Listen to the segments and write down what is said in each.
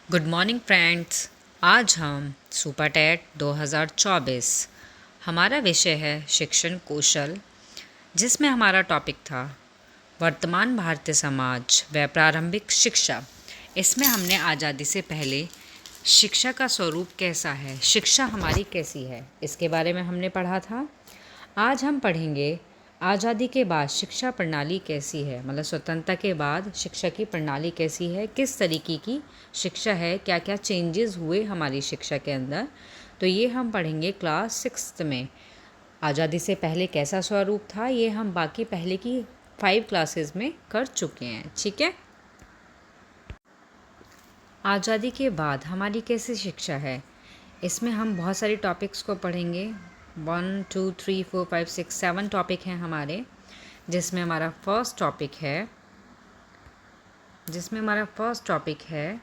Good morning friends. आज हम super TET 2024 हमारा विषय है शिक्षण कौशल, जिसमें हमारा टॉपिक था वर्तमान भारतीय समाज व प्रारंभिक शिक्षा। इसमें हमने आज़ादी से पहले शिक्षा का स्वरूप कैसा है, शिक्षा हमारी कैसी है, इसके बारे में हमने पढ़ा था। आज हम पढ़ेंगे आज़ादी के बाद शिक्षा प्रणाली कैसी है, मतलब स्वतंत्रता के बाद शिक्षा की प्रणाली कैसी है, किस तरीके की शिक्षा है, क्या क्या चेंजेस हुए हमारी शिक्षा के अंदर। तो ये हम पढ़ेंगे क्लास 6 में। आज़ादी से पहले कैसा स्वरूप था, ये हम बाकी पहले की 5 क्लासेस में कर चुके हैं। ठीक है। आज़ादी के बाद हमारी कैसी शिक्षा है, इसमें हम बहुत सारे टॉपिक्स को पढ़ेंगे। 1 2 3 4 5 6 7 टॉपिक हैं हमारे, जिसमें हमारा फर्स्ट टॉपिक है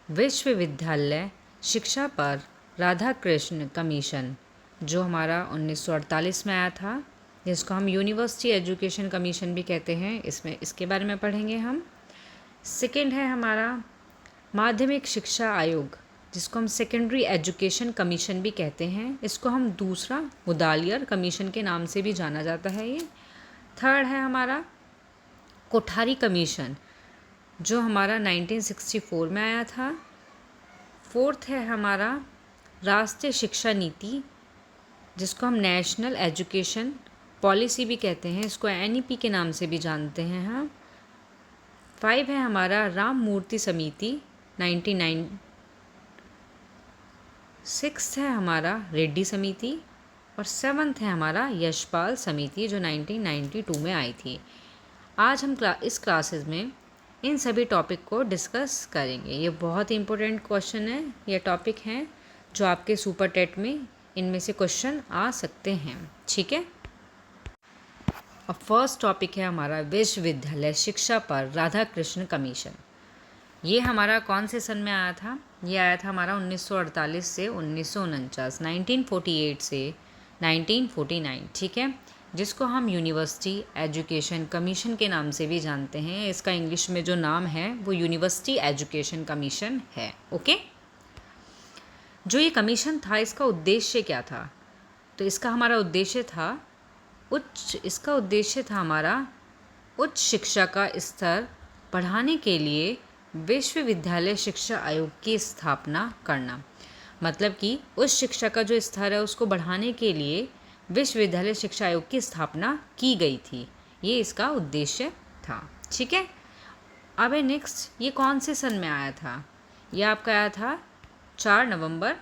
विश्वविद्यालय शिक्षा पर राधाकृष्ण कमीशन, जो हमारा 1948 में आया था, जिसको हम यूनिवर्सिटी एजुकेशन कमीशन भी कहते हैं। इसके बारे में पढ़ेंगे हम। सेकंड है हमारा माध्यमिक शिक्षा आयोग, जिसको हम सेकेंडरी एजुकेशन कमीशन भी कहते हैं। इसको हम दूसरा मुदालियर कमीशन के नाम से भी जाना जाता है ये। थर्ड है हमारा कोठारी कमीशन, जो हमारा 1964 में आया था। फोर्थ है हमारा राष्ट्रीय शिक्षा नीति, जिसको हम नेशनल एजुकेशन पॉलिसी भी कहते हैं, इसको NEP के नाम से भी जानते हैं हम। 5 है हमारा राम मूर्ति समिति 99। 6 है हमारा रेड्डी समिति, और 7th है हमारा यशपाल समिति, जो 1992 में आई थी। आज हम इस क्लासेस में इन सभी टॉपिक को डिस्कस करेंगे। ये बहुत ही इंपॉर्टेंट क्वेश्चन है, ये टॉपिक हैं जो आपके सुपर टेट में इनमें से क्वेश्चन आ सकते हैं। ठीक है। अब फर्स्ट टॉपिक है हमारा विश्वविद्यालय शिक्षा पर राधाकृष्ण कमीशन। ये हमारा कौन से सन में आया था? ये आया था हमारा 1948 से 1949, 1948 से 1949। ठीक है, जिसको हम यूनिवर्सिटी एजुकेशन कमीशन के नाम से भी जानते हैं। इसका इंग्लिश में जो नाम है वो यूनिवर्सिटी एजुकेशन कमीशन है। ओके। जो ये कमीशन था, इसका उद्देश्य क्या था? तो इसका उद्देश्य था हमारा उच्च शिक्षा का स्तर बढ़ाने के लिए विश्वविद्यालय शिक्षा आयोग की स्थापना करना। मतलब कि उच्च शिक्षा का जो स्तर है उसको बढ़ाने के लिए विश्वविद्यालय शिक्षा आयोग की स्थापना की गई थी। ये इसका उद्देश्य था। ठीक है। अब नेक्स्ट, ये कौन से सन में आया था? ये आपका आया था 4 नवंबर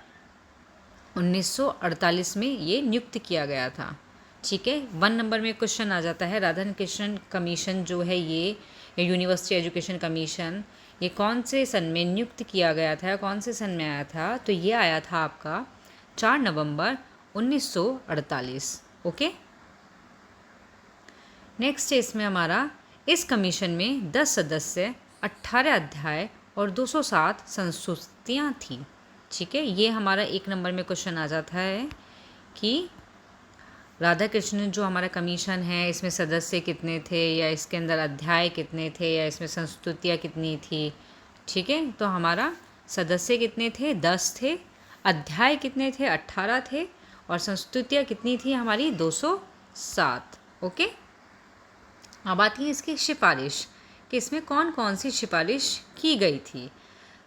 1948 में ये नियुक्त किया गया था। ठीक है। 1 नंबर में क्वेश्चन आ जाता है, राधाकृष्ण कमीशन जो है ये यूनिवर्सिटी एजुकेशन कमीशन, ये कौन से सन में नियुक्त किया गया था, कौन से सन में आया था? तो ये आया था आपका 4 नवंबर 1948। ओके। नेक्स्ट है इसमें हमारा, इस कमीशन में 10 सदस्य, 18 अध्याय और 207 संस्तुतियाँ थी। ठीक है। ये हमारा 1 नंबर में क्वेश्चन आ जाता है कि राधाकृष्ण जो हमारा कमीशन है, इसमें सदस्य कितने थे, या इसके अंदर अध्याय कितने थे, या इसमें संस्तुतियाँ कितनी थी। ठीक है। तो हमारा सदस्य कितने थे? 10 थे। अध्याय कितने थे? 18 थे। और संस्तुतियाँ कितनी थी हमारी? 207। ओके। अब आती है इसकी सिफारिश कि इसमें कौन कौन सी सिफारिश की गई थी।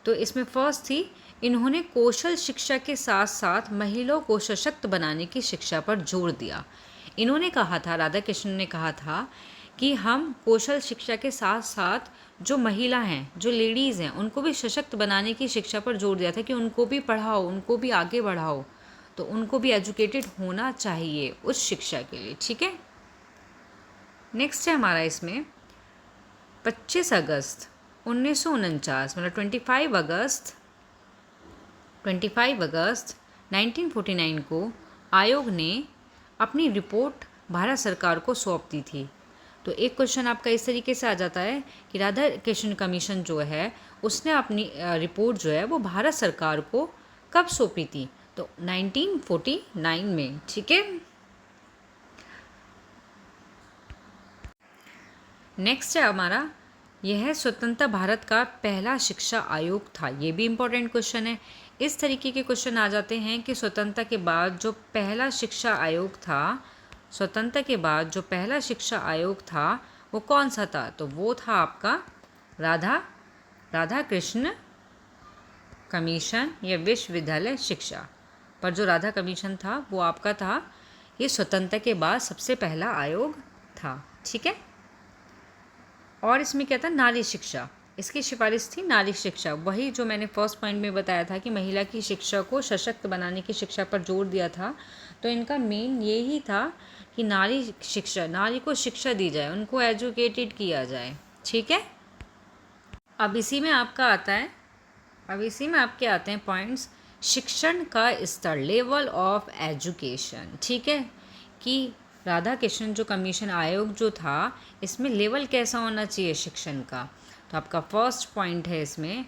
तो इसमें फर्स्ट थी, इन्होंने कौशल शिक्षा के साथ साथ महिलाओं को सशक्त बनाने की शिक्षा पर जोर दिया। इन्होंने कहा था, राधाकृष्ण ने कहा था कि हम कौशल शिक्षा के साथ साथ जो महिला हैं, जो लेडीज़ हैं, उनको भी सशक्त बनाने की शिक्षा पर जोर दिया था कि उनको भी पढ़ाओ, उनको भी आगे बढ़ाओ, तो उनको भी एजुकेटेड होना चाहिए उस शिक्षा के लिए। ठीक है। नेक्स्ट है हमारा इसमें 25 अगस्त 1949, मतलब 25 अगस्त 1949 को आयोग ने अपनी रिपोर्ट भारत सरकार को सौंप दी थी। तो एक क्वेश्चन आपका इस तरीके से आ जाता है कि राधाकृष्ण कमीशन जो है उसने अपनी रिपोर्ट जो है वो भारत सरकार को कब सौंपी थी? तो 1949 में। ठीक है। नेक्स्ट है हमारा यह स्वतंत्र भारत का पहला शिक्षा आयोग था। ये भी इम्पोर्टेंट क्वेश्चन है। इस तरीके के क्वेश्चन आ जाते हैं कि स्वतंत्रता के बाद जो पहला शिक्षा आयोग था, स्वतंत्रता के बाद जो पहला शिक्षा आयोग था वो कौन सा था? तो वो था आपका राधा कृष्ण कमीशन या विश्वविद्यालय शिक्षा। पर जो राधा कमीशन था वो आपका था, ये स्वतंत्रता के बाद सबसे पहला आयोग था। ठीक है। और इसमें क्या था? नारी शिक्षा, इसकी सिफारिश थी नारी शिक्षा। वही जो मैंने फर्स्ट पॉइंट में बताया था कि महिला की शिक्षा को सशक्त बनाने की शिक्षा पर जोर दिया था। तो इनका मेन यही था कि नारी शिक्षा, नारी को शिक्षा दी जाए, उनको एजुकेटेड किया जाए। ठीक है। अब इसी में आपका आता है, अब इसी में आपके आते हैं पॉइंट्स, शिक्षण का स्तर, लेवल ऑफ एजुकेशन। ठीक है, कि राधा कृष्णन जो कमीशन आयोग जो था, इसमें लेवल कैसा होना चाहिए शिक्षण का। तो आपका फर्स्ट पॉइंट है इसमें,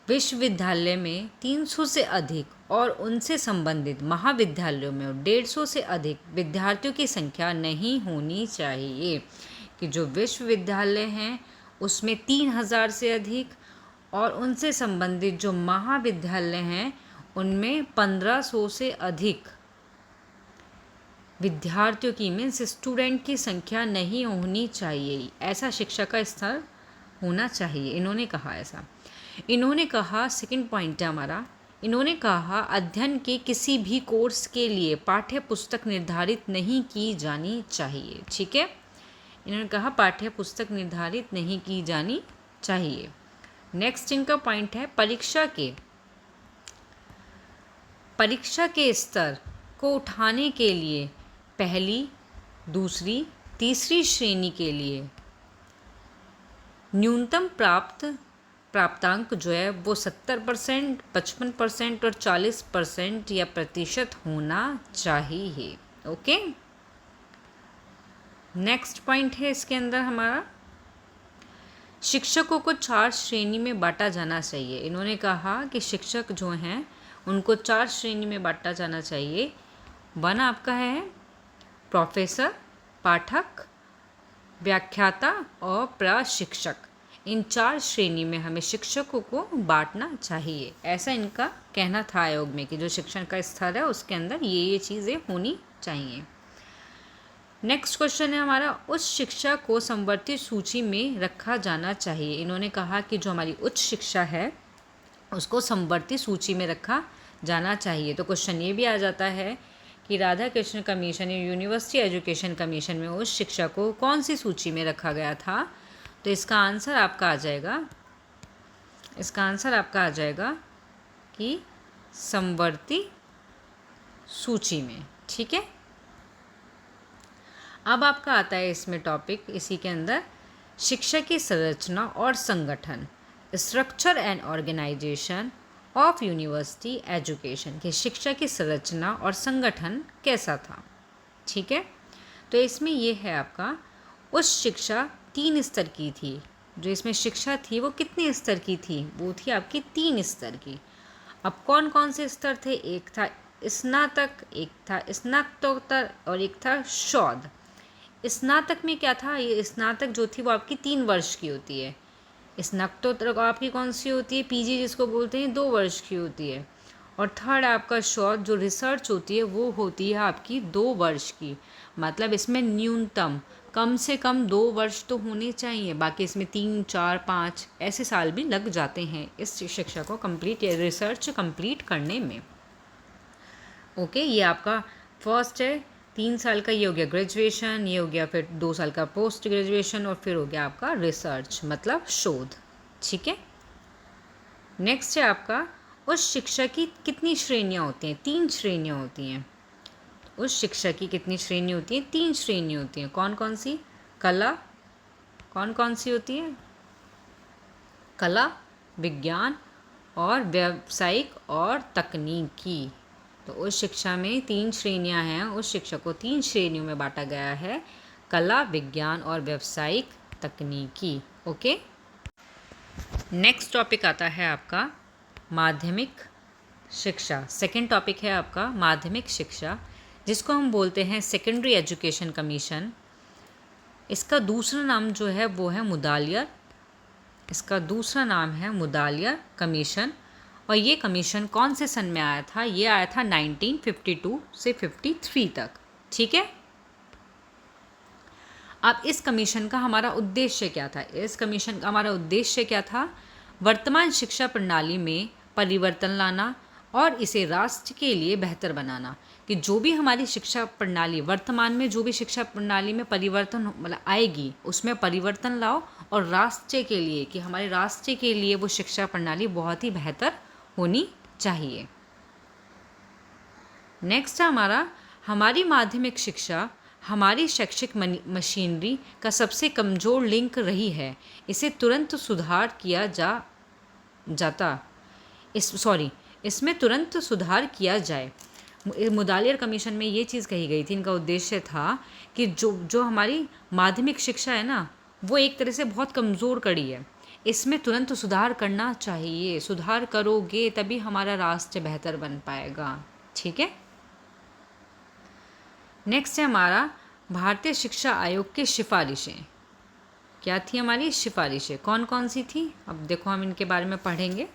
विश्वविद्यालय में 300 से अधिक और उनसे संबंधित महाविद्यालयों में 150 से अधिक विद्यार्थियों की संख्या नहीं होनी चाहिए। कि जो विश्वविद्यालय हैं उसमें 3000 से अधिक और उनसे संबंधित जो महाविद्यालय हैं उनमें 1500 से अधिक विद्यार्थियों की, मीन्स स्टूडेंट की संख्या नहीं होनी चाहिए। ऐसा शिक्षा का स्तर होना चाहिए, इन्होंने कहा ऐसा। इन्होंने कहा, सेकंड पॉइंट है हमारा, इन्होंने कहा अध्ययन के किसी भी कोर्स के लिए पाठ्य पुस्तक निर्धारित नहीं की जानी चाहिए। ठीक है, इन्होंने कहा पाठ्य पुस्तक निर्धारित नहीं की जानी चाहिए। नेक्स्ट इनका पॉइंट है, परीक्षा के स्तर को उठाने के लिए पहली, दूसरी, तीसरी श्रेणी के लिए न्यूनतम प्राप्तांक जो है वो 70%, 55% और 40% या प्रतिशत होना चाहिए। ओके। नेक्स्ट पॉइंट है इसके अंदर हमारा, शिक्षकों को 4 श्रेणी में बांटा जाना चाहिए। इन्होंने कहा कि शिक्षक जो हैं उनको 4 श्रेणी में बांटा जाना चाहिए। 1 आपका है प्रोफेसर, पाठक, व्याख्याता और प्रशिक्षक। इन 4 श्रेणी में हमें शिक्षकों को बांटना चाहिए, ऐसा इनका कहना था आयोग में कि जो शिक्षण का स्तर है उसके अंदर ये चीज़ें होनी चाहिए। नेक्स्ट क्वेश्चन है हमारा, उच्च शिक्षा को समवर्ती सूची में रखा जाना चाहिए। इन्होंने कहा कि जो हमारी उच्च शिक्षा है उसको समवर्ती सूची में रखा जाना चाहिए। तो क्वेश्चन ये भी आ जाता है कि राधा कृष्ण कमीशन या यूनिवर्सिटी एजुकेशन कमीशन में उच्च शिक्षा को कौन सी सूची में रखा गया था। तो इसका आंसर आपका आ जाएगा कि समवर्ती सूची में। ठीक है। अब आपका आता है इसमें टॉपिक, इसी के अंदर शिक्षा की संरचना और संगठन, structure and organization of university education, कि शिक्षा की संरचना और संगठन कैसा था। ठीक है। तो इसमें ये है आपका, उच्च शिक्षा 3 स्तर की थी। जो इसमें शिक्षा थी वो कितने स्तर की थी? वो थी आपकी 3 स्तर की। अब कौन कौन से स्तर थे? एक था स्नातक, एक था स्नातकोत्तर और एक था शोध। स्नातक में क्या था? ये स्नातक जो थी वो आपकी 3 वर्ष की होती है। स्नातकोत्तर आपकी कौन सी होती है? पीजी जिसको बोलते हैं, 2 वर्ष की होती है। और थर्ड आपका शोध जो रिसर्च होती है वो होती है आपकी 2 वर्ष की। मतलब इसमें न्यूनतम कम से कम 2 वर्ष तो होने चाहिए, बाकी इसमें 3, 4, 5 ऐसे साल भी लग जाते हैं इस शिक्षा को कंप्लीट या रिसर्च कंप्लीट करने में। ओके, ये आपका फर्स्ट है। 3 साल का ये हो गया ग्रेजुएशन, ये हो गया फिर 2 साल का पोस्ट ग्रेजुएशन और फिर हो गया आपका रिसर्च मतलब शोध। ठीक है। नेक्स्ट है आपका, उस शिक्षा की कितनी श्रेणियाँ होती हैं? 3 श्रेणियाँ होती हैं। उस शिक्षा की कितनी श्रेणी होती हैं? 3 श्रेणी होती हैं। कौन कौन सी? कला, कौन कौन सी होती है? कला, विज्ञान और व्यावसायिक और तकनीकी। तो उस शिक्षा में 3 श्रेणियां हैं। उस शिक्षा को 3 श्रेणियों में बांटा गया है, कला, विज्ञान और व्यावसायिक तकनीकी। ओके। नेक्स्ट टॉपिक आता है आपका माध्यमिक शिक्षा। सेकंड टॉपिक है आपका माध्यमिक शिक्षा, जिसको हम बोलते हैं सेकेंडरी एजुकेशन कमीशन। इसका दूसरा नाम जो है वो है मुदालियर इसका दूसरा नाम है मुदालियर कमीशन। और ये कमीशन कौन से सन में आया था? ये आया था 1952 से 53 तक। ठीक है। अब इस कमीशन का हमारा उद्देश्य क्या था? इस कमीशन का हमारा उद्देश्य क्या था? वर्तमान शिक्षा प्रणाली में परिवर्तन लाना और इसे राष्ट्र के लिए बेहतर बनाना। कि जो भी हमारी शिक्षा प्रणाली वर्तमान में जो भी शिक्षा प्रणाली में परिवर्तन मतलब आएगी, उसमें परिवर्तन लाओ और राष्ट्र के लिए, कि हमारे राष्ट्र के लिए वो शिक्षा प्रणाली बहुत ही बेहतर होनी चाहिए। नेक्स्ट है हमारी माध्यमिक शिक्षा हमारी शैक्षिक मशीनरी का सबसे कमज़ोर लिंक रही है। इसे तुरंत सुधार किया इसमें तुरंत सुधार किया जाए। मुदालियर कमीशन में ये चीज़ कही गई थी, इनका उद्देश्य था कि जो हमारी माध्यमिक शिक्षा है ना, वो एक तरह से बहुत कमज़ोर कड़ी है, इसमें तुरंत सुधार करना चाहिए। सुधार करोगे तभी हमारा राष्ट्र बेहतर बन पाएगा। ठीक है। नेक्स्ट है भारतीय शिक्षा आयोग की सिफारिशें। क्या थी हमारी सिफारिशें? कौन कौन सी थी? अब देखो हम इनके बारे में पढ़ेंगे।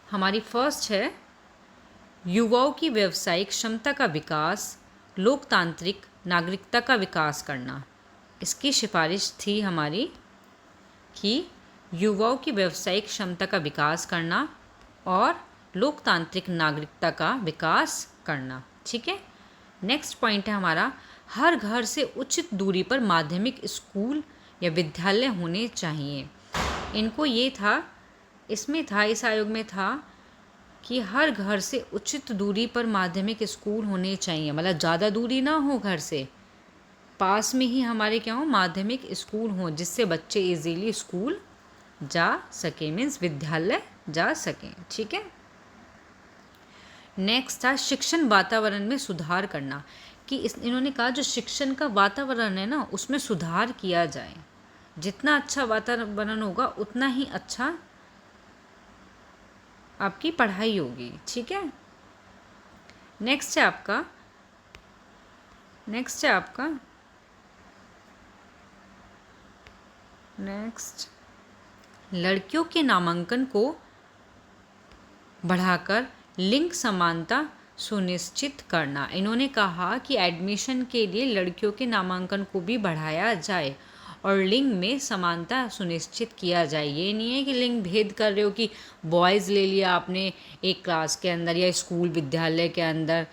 हमारी फर्स्ट है युवाओं की व्यावसायिक क्षमता का विकास, लोकतांत्रिक नागरिकता का विकास करना। इसकी सिफारिश थी हमारी कि युवाओं की व्यावसायिक क्षमता का विकास करना और लोकतांत्रिक नागरिकता का विकास करना। ठीक है। नेक्स्ट पॉइंट है हर घर से उचित दूरी पर माध्यमिक स्कूल या विद्यालय होने चाहिए। इनको ये था, इस आयोग में था कि हर घर से उचित दूरी पर माध्यमिक स्कूल होने चाहिए। मतलब ज़्यादा दूरी ना हो घर से, पास में ही हमारे क्या हो माध्यमिक स्कूल हो, जिससे बच्चे इजीली स्कूल जा सकें, मीन्स विद्यालय जा सकें। ठीक है। नेक्स्ट था शिक्षण वातावरण में सुधार करना। कि इन्होंने कहा जो शिक्षण का वातावरण है ना, उसमें सुधार किया जाए। जितना अच्छा वातावरण होगा उतना ही अच्छा आपकी पढ़ाई होगी। ठीक है। नेक्स्ट है आपका लड़कियों के नामांकन को बढ़ाकर लिंग समानता सुनिश्चित करना। इन्होंने कहा कि एडमिशन के लिए लड़कियों के नामांकन को भी बढ़ाया जाए और लिंग में समानता सुनिश्चित किया जाए। ये नहीं है कि लिंग भेद कर रहे हो कि बॉयज़ ले लिया आपने एक क्लास के अंदर या स्कूल विद्यालय के अंदर,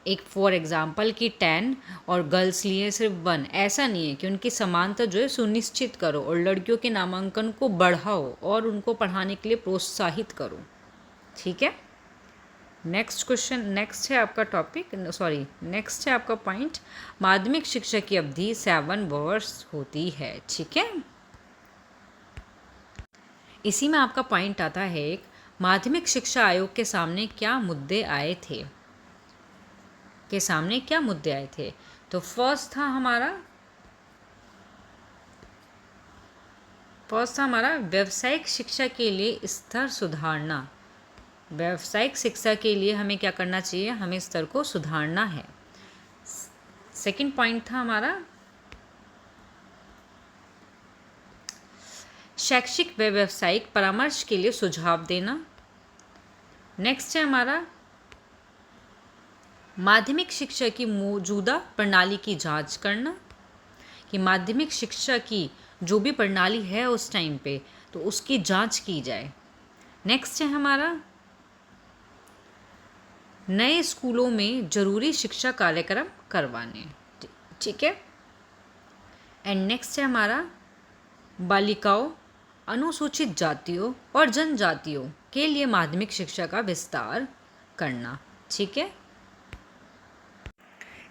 एक फॉर एग्ज़ाम्पल कि 10 और गर्ल्स लिए सिर्फ 1। ऐसा नहीं है, कि उनकी समानता जो है सुनिश्चित करो और लड़कियों के नामांकन को बढ़ाओ और उनको पढ़ाने के लिए प्रोत्साहित करो। ठीक है। नेक्स्ट है आपका पॉइंट, माध्यमिक शिक्षा की अवधि 7 वर्ष होती है। ठीक है। इसी में आपका पॉइंट आता है एक, माध्यमिक शिक्षा आयोग के सामने क्या मुद्दे आए थे। तो फर्स्ट था हमारा व्यावसायिक शिक्षा के लिए स्तर सुधारना। व्यावसायिक शिक्षा के लिए हमें क्या करना चाहिए? हमें स्तर को सुधारना है। सेकंड पॉइंट था हमारा शैक्षिक व व्यावसायिक परामर्श के लिए सुझाव देना। नेक्स्ट है हमारा माध्यमिक शिक्षा की मौजूदा प्रणाली की जांच करना, कि माध्यमिक शिक्षा की जो भी प्रणाली है उस टाइम पे, तो उसकी जांच की जाए। नेक्स्ट है हमारा नए स्कूलों में जरूरी शिक्षा कार्यक्रम करवाने। ठीक है। एंड नेक्स्ट है हमारा बालिकाओं, अनुसूचित जातियों और जनजातियों के लिए माध्यमिक शिक्षा का विस्तार करना। ठीक है।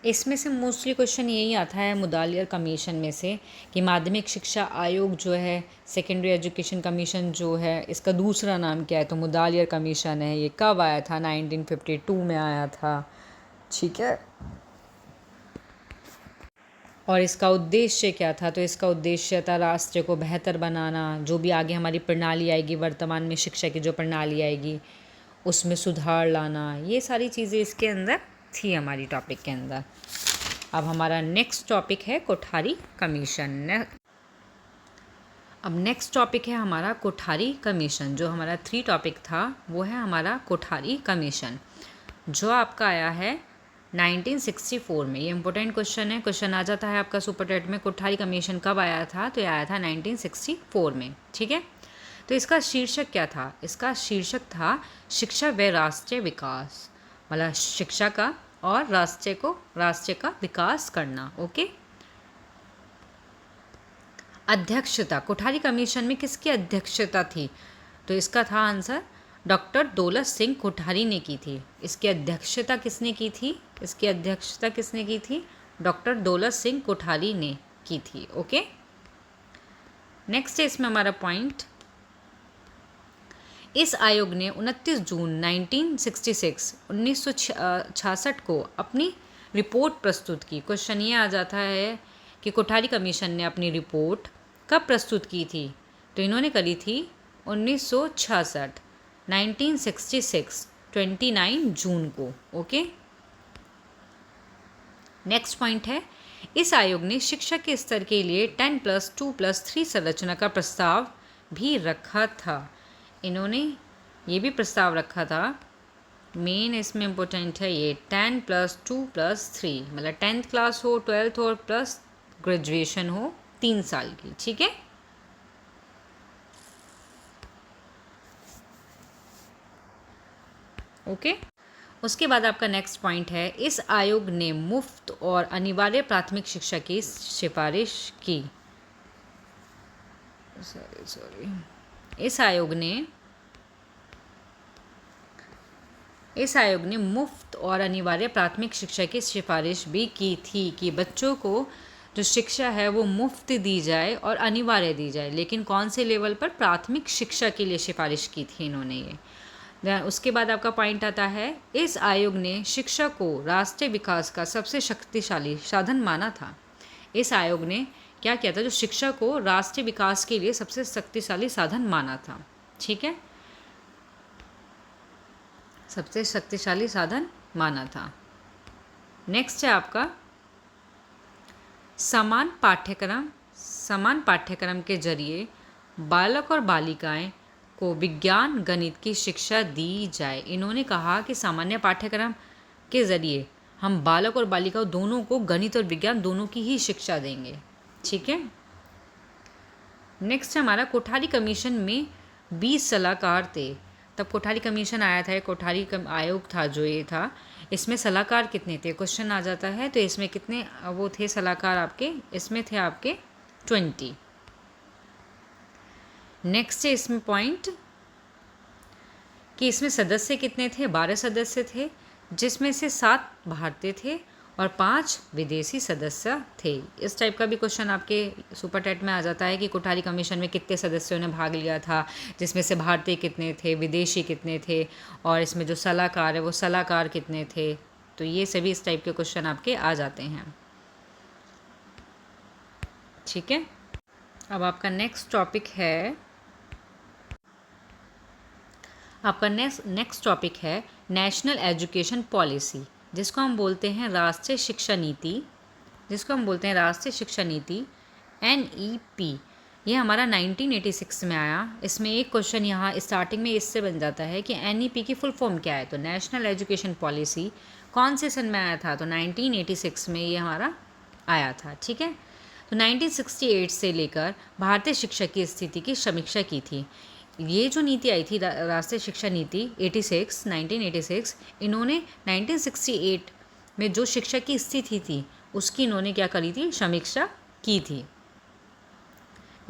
इसमें से मोस्टली क्वेश्चन यही आता है मुदालियर कमीशन में से, कि माध्यमिक शिक्षा आयोग जो है, सेकेंडरी एजुकेशन कमीशन जो है, इसका दूसरा नाम क्या है? तो मुदालियर कमीशन है। ये कब आया था? 1952 में आया था। ठीक है। और इसका उद्देश्य क्या था? तो इसका उद्देश्य था राष्ट्र को बेहतर बनाना। जो भी आगे हमारी प्रणाली आएगी, वर्तमान में शिक्षा की जो प्रणाली आएगी, उसमें सुधार लाना। ये सारी चीज़ें इसके अंदर थी हमारी टॉपिक के अंदर। अब हमारा नेक्स्ट टॉपिक है कोठारी कमीशन। अब नेक्स्ट टॉपिक है हमारा कोठारी कमीशन। जो हमारा 3 टॉपिक था वो है हमारा कोठारी कमीशन, जो आपका आया है 1964 में। ये इंपॉर्टेंट क्वेश्चन है, क्वेश्चन आ जाता है आपका सुपर टेट में, कोठारी कमीशन कब आया था? तो ये आया था 1964 में। ठीक है, तो इसका शीर्षक क्या था? इसका शीर्षक था शिक्षा व राष्ट्रीय विकास, मतलब शिक्षा का और राष्ट्र का विकास करना। ओके। अध्यक्षता, कोठारी कमीशन में किसकी अध्यक्षता थी? तो इसका था आंसर डॉक्टर दौलत सिंह कोठारी ने की थी। इसकी अध्यक्षता किसने की थी? इसकी अध्यक्षता किसने की थी? डॉक्टर दौलत सिंह कोठारी ने की थी। ओके। नेक्स्ट है इसमें हमारा पॉइंट, इस आयोग ने 29 जून 1966 को अपनी रिपोर्ट प्रस्तुत की। क्वेश्चन ये आ जाता है कि कोठारी कमीशन ने अपनी रिपोर्ट कब प्रस्तुत की थी? तो इन्होंने करी थी 1966 29 जून को। ओके। नेक्स्ट पॉइंट है, इस आयोग ने शिक्षा के स्तर के लिए 10+2+3 संरचना का प्रस्ताव भी रखा था। इन्होंने ये भी प्रस्ताव रखा था, मेन इसमें इम्पोर्टेंट है ये 10+2+3, मतलब 10th क्लास हो, 12th हो प्लस ग्रेजुएशन हो 3 साल की। ठीक है। ओके। उसके बाद आपका नेक्स्ट पॉइंट है, इस आयोग ने मुफ्त और अनिवार्य प्राथमिक शिक्षा की सिफारिश की। इस आयोग ने मुफ्त और अनिवार्य प्राथमिक शिक्षा की सिफारिश भी की थी कि बच्चों को जो शिक्षा है वो मुफ्त दी जाए और अनिवार्य दी जाए, लेकिन कौन से लेवल पर? प्राथमिक शिक्षा के लिए सिफारिश की थी इन्होंने ये। उसके बाद आपका पॉइंट आता है, इस आयोग ने शिक्षा को राष्ट्रीय विकास का सबसे शक्तिशाली साधन माना था। इस आयोग ने क्या किया था? जो शिक्षा को राष्ट्रीय विकास के लिए सबसे शक्तिशाली साधन माना था। ठीक है, सबसे शक्तिशाली साधन माना था। नेक्स्ट है आपका समान पाठ्यक्रम के जरिए बालक और बालिकाएं को विज्ञान गणित की शिक्षा दी जाए। इन्होंने कहा कि सामान्य पाठ्यक्रम के जरिए हम बालक और बालिकाओं दोनों को गणित और विज्ञान दोनों की ही शिक्षा देंगे। ठीक है। नेक्स्ट हमारा कोठारी कमीशन में 20 सलाहकार थे। तब कोठारी कमीशन आया था, कोठारी आयोग था जो ये था, इसमें सलाहकार कितने थे? क्वेश्चन आ जाता है। तो इसमें कितने वो थे सलाहकार आपके? इसमें थे आपके 20। नेक्स्ट है इसमें पॉइंट कि इसमें सदस्य कितने थे? 12 सदस्य थे, जिसमें से 7 भारतीय थे और 5 विदेशी सदस्य थे। इस टाइप का भी क्वेश्चन आपके सुपर टेट में आ जाता है कि कोठारी कमीशन में कितने सदस्यों ने भाग लिया था, जिसमें से भारतीय कितने थे, विदेशी कितने थे, और इसमें जो सलाहकार है वो सलाहकार कितने थे। तो ये सभी इस टाइप के क्वेश्चन आपके आ जाते हैं। ठीक है। अब आपका नेक्स्ट टॉपिक है, आपका नेक्स्ट टॉपिक है नेशनल एजुकेशन पॉलिसी, जिसको हम बोलते हैं राष्ट्रीय शिक्षा नीति, NEP। ये हमारा 1986 में आया। इसमें एक क्वेश्चन यहाँ स्टार्टिंग में इससे बन जाता है कि NEP की फुल फॉर्म क्या है? तो नेशनल एजुकेशन पॉलिसी कौन से सन में आया था? तो 1986 में ये हमारा आया था। ठीक है। तो 1968 से लेकर भारतीय शिक्षा की स्थिति की समीक्षा की थी। ये जो नीति आई थी राष्ट्रीय शिक्षा नीति 1986, इन्होंने 1968 में जो शिक्षा की स्थिति थी उसकी इन्होंने क्या करी थी? समीक्षा की थी।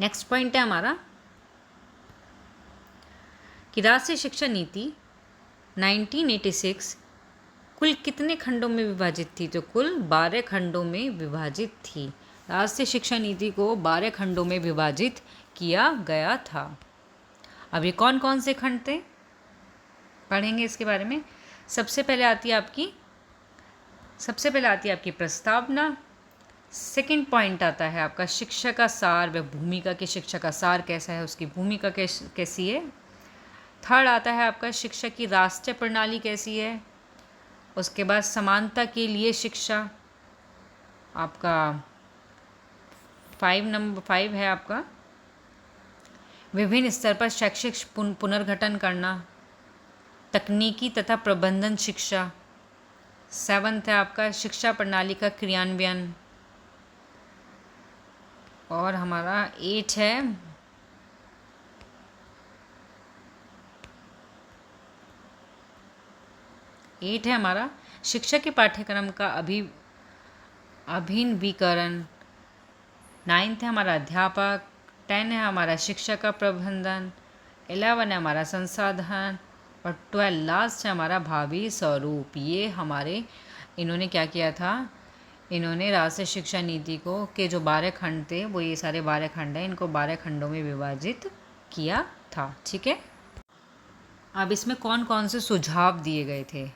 नेक्स्ट पॉइंट है हमारा कि राष्ट्रीय शिक्षा नीति 1986 कुल कितने खंडों में विभाजित थी? तो कुल 12 खंडों में विभाजित थी। राष्ट्रीय शिक्षा नीति को 12 खंडों में विभाजित किया गया था। अब ये कौन कौन से खंड थे पढ़ेंगे इसके बारे में। सबसे पहले आती है आपकी प्रस्तावना। सेकंड पॉइंट आता है आपका शिक्षा का सार व भूमिका की शिक्षा का सार कैसा है, उसकी भूमिका कैसी है। थर्ड आता है आपका शिक्षा की राष्ट्रीय प्रणाली कैसी है। उसके बाद समानता के लिए शिक्षा, आपका 5 है आपका विभिन्न स्तर पर शैक्षिक पुनर्गठन करना, तकनीकी तथा प्रबंधन शिक्षा। 7th है आपका शिक्षा प्रणाली का क्रियान्वयन। और हमारा 8 है हमारा शिक्षा के पाठ्यक्रम का अभिनवीकरण। 9th है हमारा अध्यापक। 10 है हमारा शिक्षा का प्रबंधन। 11 है हमारा संसाधन। और 12 लास्ट है हमारा भावी स्वरूप। ये हमारे इन्होंने क्या किया था, इन्होंने राष्ट्रीय शिक्षा नीति को के जो 12 खंड थे वो ये सारे 12 खंड हैं, इनको 12 खंडों में विभाजित किया था। ठीक है, अब इसमें कौन कौन से सुझाव दिए गए थे?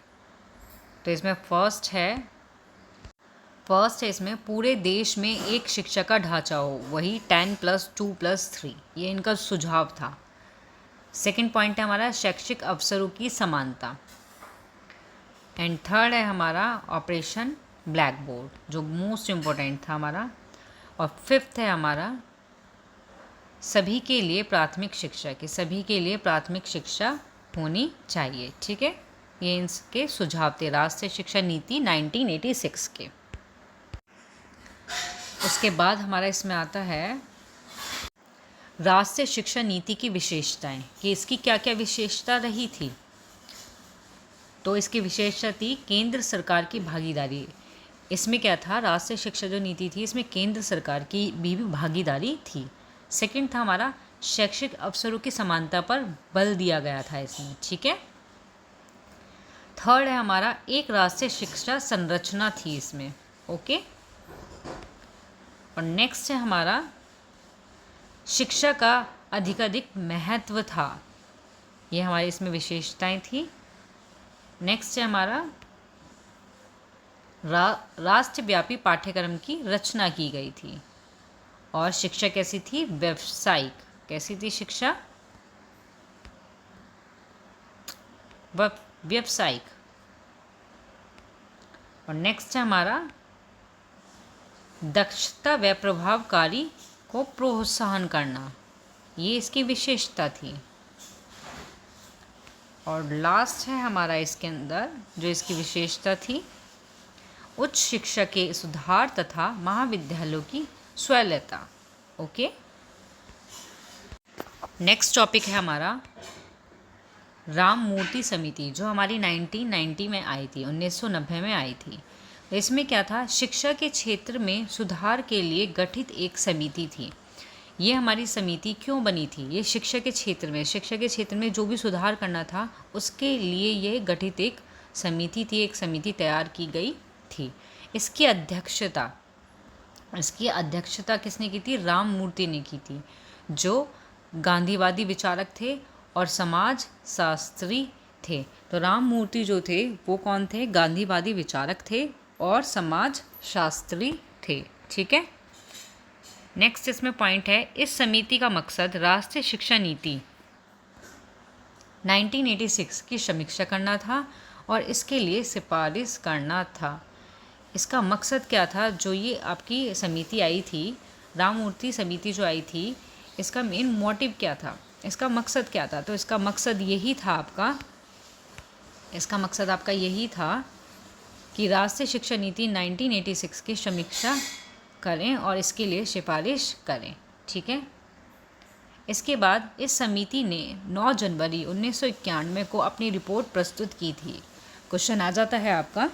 तो इसमें फर्स्ट है इसमें पूरे देश में एक शिक्षा का ढांचा हो, वही 10+2+3, ये इनका सुझाव था। सेकंड पॉइंट है हमारा शैक्षिक अवसरों की समानता। एंड थर्ड है हमारा ऑपरेशन ब्लैक बोर्ड, जो मोस्ट इम्पोर्टेंट था हमारा। और फिफ्थ है हमारा सभी के लिए प्राथमिक शिक्षा, कि सभी के लिए प्राथमिक शिक्षा होनी चाहिए। ठीक है, ये इनके सुझाव थे राष्ट्रीय शिक्षा नीति 1986 के। उसके बाद हमारा इसमें आता है राष्ट्रीय शिक्षा नीति की विशेषताएं, कि इसकी क्या क्या विशेषता रही थी। तो इसकी विशेषता थी केंद्र सरकार की भागीदारी। इसमें क्या था, राष्ट्रीय शिक्षा जो नीति थी इसमें केंद्र सरकार की भी भागीदारी थी। सेकंड था हमारा शैक्षिक अवसरों की समानता पर बल दिया गया था इसमें। ठीक है, थर्ड है हमारा एक राष्ट्रीय शिक्षा संरचना थी इसमें। ओके, और नेक्स्ट है हमारा शिक्षा का अधिकाधिक महत्व था, ये हमारी इसमें विशेषताएं थी। नेक्स्ट है हमारा राष्ट्रव्यापी पाठ्यक्रम की रचना की गई थी। और शिक्षा कैसी थी, व्यावसायिक। कैसी थी शिक्षा, व्यावसायिक। और नेक्स्ट है हमारा दक्षता व प्रभावकारी को प्रोत्साहन करना, ये इसकी विशेषता थी। और लास्ट है हमारा इसके अंदर जो इसकी विशेषता थी, उच्च शिक्षा के सुधार तथा महाविद्यालयों की स्वायत्तता। ओके, नेक्स्ट टॉपिक है हमारा राम मूर्ति समिति, जो हमारी 1990 में आई थी, 1990 में आई थी। इसमें क्या था, शिक्षा के क्षेत्र में सुधार के लिए गठित एक समिति थी। ये हमारी समिति क्यों बनी थी, ये शिक्षा के क्षेत्र में जो भी सुधार करना था उसके लिए ये गठित एक समिति थी, एक समिति तैयार की गई थी। इसकी अध्यक्षता किसने की थी, राम मूर्ति ने की थी, जो गांधीवादी विचारक थे और समाज शास्त्री थे। तो राम मूर्ति जो थे वो कौन थे, गांधीवादी विचारक थे और समाज शास्त्री थे। ठीक है, नेक्स्ट इसमें पॉइंट है, इस समिति का मकसद राष्ट्रीय शिक्षा नीति 1986 की समीक्षा करना था और इसके लिए सिफारिश करना था। इसका मकसद क्या था, जो ये आपकी समिति आई थी, राम मूर्ति समिति जो आई थी, इसका मेन मोटिव क्या था, इसका मकसद क्या था। तो इसका मकसद यही था कि राष्ट्रीय शिक्षा नीति 1986 की समीक्षा करें और इसके लिए सिफारिश करें। ठीक है, इसके बाद इस समिति ने 9 जनवरी 1991 को अपनी रिपोर्ट प्रस्तुत की थी। क्वेश्चन आ जाता है आपका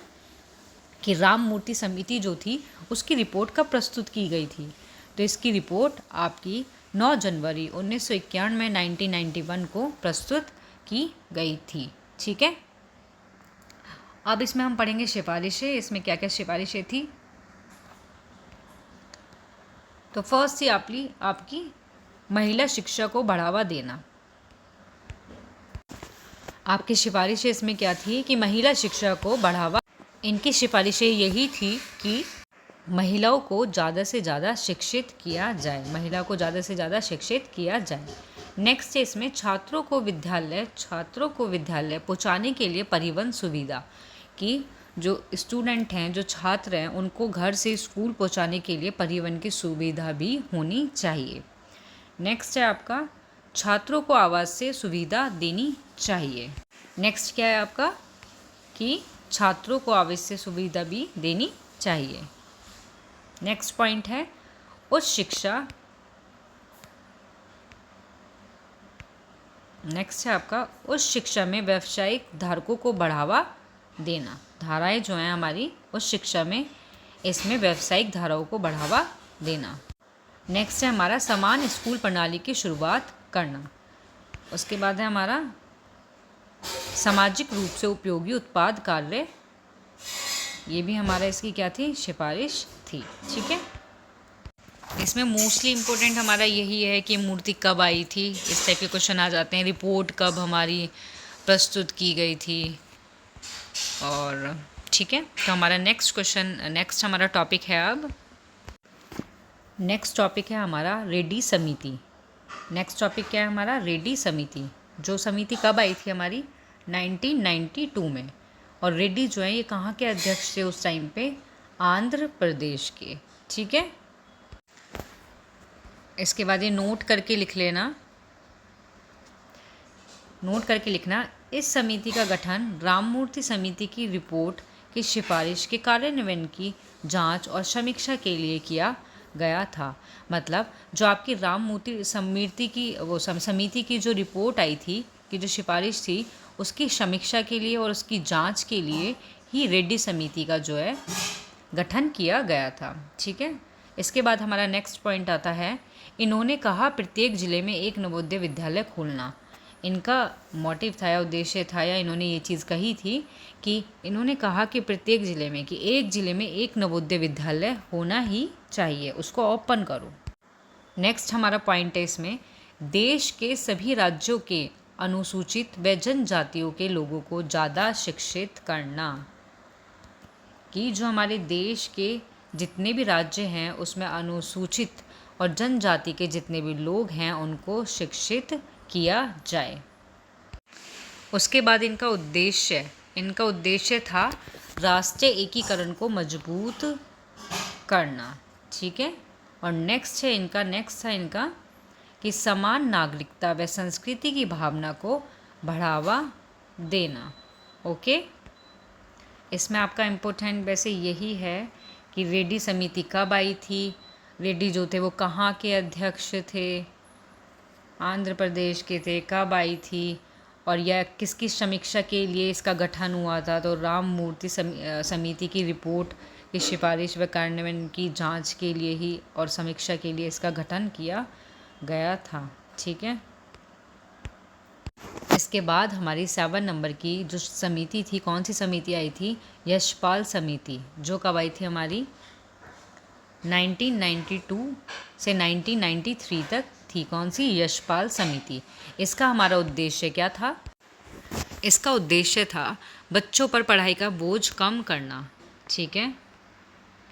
कि राम मूर्ति समिति जो थी उसकी रिपोर्ट कब प्रस्तुत की गई थी। तो इसकी रिपोर्ट आपकी 9 जनवरी 1991 में 1991 को प्रस्तुत की गई थी। ठीक है, अब इसमें हम पढ़ेंगे सिफारिशें। इसमें क्या क्या सिफारिशें थी। तो फर्स्ट थी आपकी महिला शिक्षा को बढ़ावा देना। आपकी सिफारिशें इसमें क्या थी कि महिला शिक्षा को बढ़ावा, इनकी सिफारिशें यही थी कि महिलाओं को ज़्यादा से ज़्यादा शिक्षित किया जाए, नेक्स्ट है इसमें छात्रों को विद्यालय पहुँचाने के लिए परिवहन सुविधा, कि जो स्टूडेंट हैं, जो छात्र हैं, उनको घर से स्कूल पहुंचाने के लिए परिवहन की सुविधा भी होनी चाहिए। नेक्स्ट है आपका छात्रों को आवास से सुविधा देनी चाहिए। नेक्स्ट क्या है आपका कि छात्रों को आवास से सुविधा भी देनी चाहिए। नेक्स्ट पॉइंट है उच्च शिक्षा। नेक्स्ट है आपका उच्च शिक्षा में व्यावसायिक धारकों को बढ़ावा देना। धाराएं जो हैं हमारी उच्च शिक्षा में, इसमें व्यावसायिक धाराओं को बढ़ावा देना। नेक्स्ट है हमारा समान स्कूल प्रणाली की शुरुआत करना। उसके बाद है हमारा सामाजिक रूप से उपयोगी उत्पाद कार्य, ये भी हमारा इसकी क्या थी, सिफारिश थी। ठीक है, इसमें मोस्टली इम्पोर्टेंट हमारा यही है कि मूर्ति कब आई थी, इस टाइप के क्वेश्चन आ जाते हैं। रिपोर्ट कब हमारी प्रस्तुत की गई थी, और ठीक है। तो हमारा नेक्स्ट हमारा टॉपिक है, अब नेक्स्ट टॉपिक है हमारा रेड्डी समिति। नेक्स्ट टॉपिक क्या है हमारा, रेड्डी समिति। जो समिति कब आई थी हमारी, 1992 में। और रेड्डी जो है ये कहाँ के अध्यक्ष थे उस टाइम पे, आंध्र प्रदेश के। ठीक है, इसके बाद ये नोट करके लिख लेना, नोट करके लिखना, इस समिति का गठन राममूर्ति समिति की रिपोर्ट की सिफारिश के कार्यान्वयन की जांच और समीक्षा के लिए किया गया था। मतलब जो आपकी राममूर्ति समिति की जो रिपोर्ट आई थी, कि जो सिफारिश थी, उसकी समीक्षा के लिए और उसकी जांच के लिए ही रेड्डी समिति का जो है गठन किया गया था। ठीक है, इसके बाद हमारा नेक्स्ट पॉइंट आता है, इन्होंने कहा प्रत्येक ज़िले में एक नवोदय विद्यालय खोलना। इनका मोटिव था या उद्देश्य था, या इन्होंने ये चीज़ कही थी कि इन्होंने कहा कि प्रत्येक ज़िले में, कि एक ज़िले में एक नवोदय विद्यालय होना ही चाहिए, उसको ओपन करो। नेक्स्ट हमारा पॉइंट है इसमें, देश के सभी राज्यों के अनुसूचित व जनजातियों के लोगों को ज़्यादा शिक्षित करना। कि जो हमारे देश के जितने भी राज्य हैं उसमें अनुसूचित और जनजाति के जितने भी लोग हैं उनको शिक्षित किया जाए। उसके बाद इनका उद्देश्य था राष्ट्रीय एकीकरण को मजबूत करना। ठीक है, और नेक्स्ट था इनका कि समान नागरिकता व संस्कृति की भावना को बढ़ावा देना। ओके, इसमें आपका इम्पोर्टेंट वैसे यही है कि रेड्डी समिति कब आई थी, रेड्डी जो थे वो कहाँ के अध्यक्ष थे, आंध्र प्रदेश के थे, कब आई थी, और यह किसकी समीक्षा के लिए इसका गठन हुआ था। तो राममूर्ति समिति की रिपोर्ट की सिफारिश व कार्यान्वयन की जांच के लिए ही और समीक्षा के लिए इसका गठन किया गया था। ठीक है, इसके बाद हमारी 7 नंबर की जो समिति थी, कौन सी समिति आई थी, यशपाल समिति, जो कब आई थी हमारी 1992 से 1993 तक थी। कौन सी, यशपाल समिति। इसका हमारा उद्देश्य क्या था, इसका उद्देश्य था बच्चों पर पढ़ाई का बोझ कम करना। ठीक है,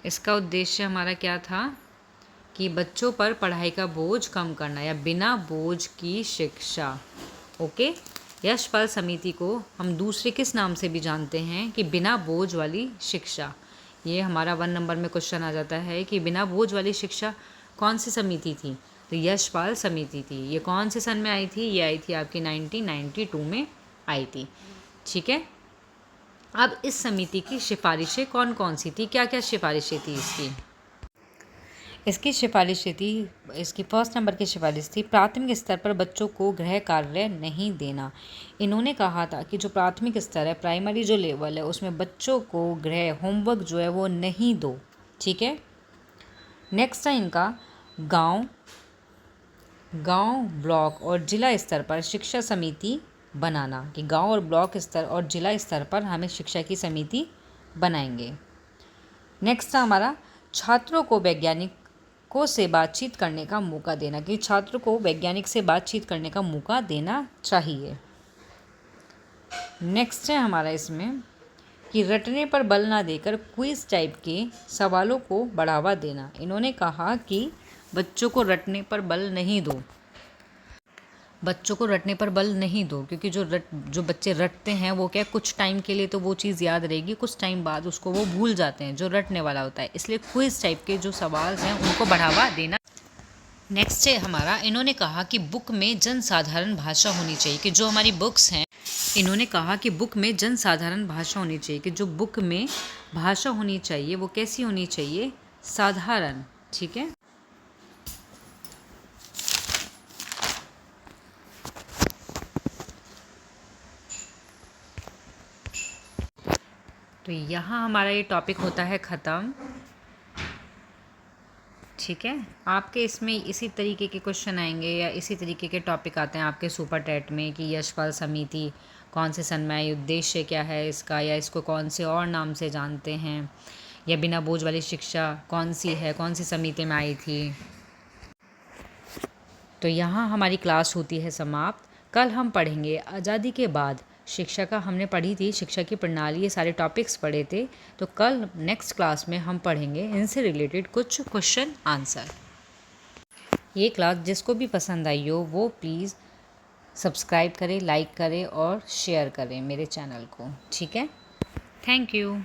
इसका उद्देश्य हमारा क्या था कि बच्चों पर पढ़ाई का बोझ कम करना, या बिना बोझ की शिक्षा। ओके, यशपाल समिति को हम दूसरे किस नाम से भी जानते हैं कि बिना बोझ वाली शिक्षा। ये हमारा 1 नंबर में क्वेश्चन आ जाता है कि बिना बोझ वाली शिक्षा कौन सी समिति थी, तो यशपाल समिति थी। ये कौन से सन में आई थी, ये आई थी आपकी 1992 में आई थी। ठीक है, अब इस समिति की सिफारिशें कौन कौन सी थी, क्या क्या सिफारिशें थी इसकी सिफारिशें थी। इसकी 1 नंबर की सिफारिश थी, प्राथमिक स्तर पर बच्चों को गृह कार्य नहीं देना। इन्होंने कहा था कि जो प्राथमिक स्तर है, प्राइमरी जो लेवल है, उसमें बच्चों को गृह होमवर्क जो है वो नहीं दो। ठीक है, नेक्स्ट है इनका गांव, ब्लॉक और जिला स्तर पर शिक्षा समिति बनाना, कि गांव और ब्लॉक स्तर और जिला स्तर पर हमें शिक्षा की समिति बनाएंगे। नेक्स्ट है हमारा छात्रों को वैज्ञानिकों से बातचीत करने का मौका देना, कि छात्रों को वैज्ञानिक से बातचीत करने का मौका देना चाहिए। नेक्स्ट है हमारा इसमें कि रटने पर बल ना देकर क्विज टाइप के सवालों को बढ़ावा देना। इन्होंने कहा कि बच्चों को रटने पर बल नहीं दो, क्योंकि जो बच्चे रटते हैं वो क्या, कुछ टाइम के लिए तो वो चीज़ याद रहेगी, कुछ टाइम बाद उसको वो भूल जाते हैं, जो रटने वाला होता है। इसलिए क्विज टाइप के जो सवाल हैं उनको बढ़ावा देना। नेक्स्ट है हमारा, इन्होंने कहा कि बुक में जनसाधारण भाषा होनी चाहिए, कि जो हमारी बुक्स हैं, इन्होंने कहा कि बुक में जनसाधारण भाषा होनी चाहिए, कि जो बुक में भाषा होनी चाहिए वो कैसी होनी चाहिए, साधारण। ठीक है, तो यहाँ हमारा ये टॉपिक होता है ख़त्म। ठीक है, आपके इसमें इसी तरीके के क्वेश्चन आएंगे या इसी तरीके के टॉपिक आते हैं आपके सुपर टेट में, कि यशपाल समिति कौन से सन में आई, उद्देश्य क्या है इसका, या इसको कौन से और नाम से जानते हैं, या बिना बोझ वाली शिक्षा कौन सी है, कौन सी समिति में आई थी। तो यहाँ हमारी क्लास होती है समाप्त। कल हम पढ़ेंगे आज़ादी के बाद शिक्षा का, हमने पढ़ी थी शिक्षा की प्रणाली, ये सारे टॉपिक्स पढ़े थे। तो कल नेक्स्ट क्लास में हम पढ़ेंगे इनसे रिलेटेड कुछ क्वेश्चन आंसर। ये क्लास जिसको भी पसंद आई हो वो प्लीज़ सब्सक्राइब करें, लाइक करें और शेयर करें मेरे चैनल को। ठीक है, थैंक यू।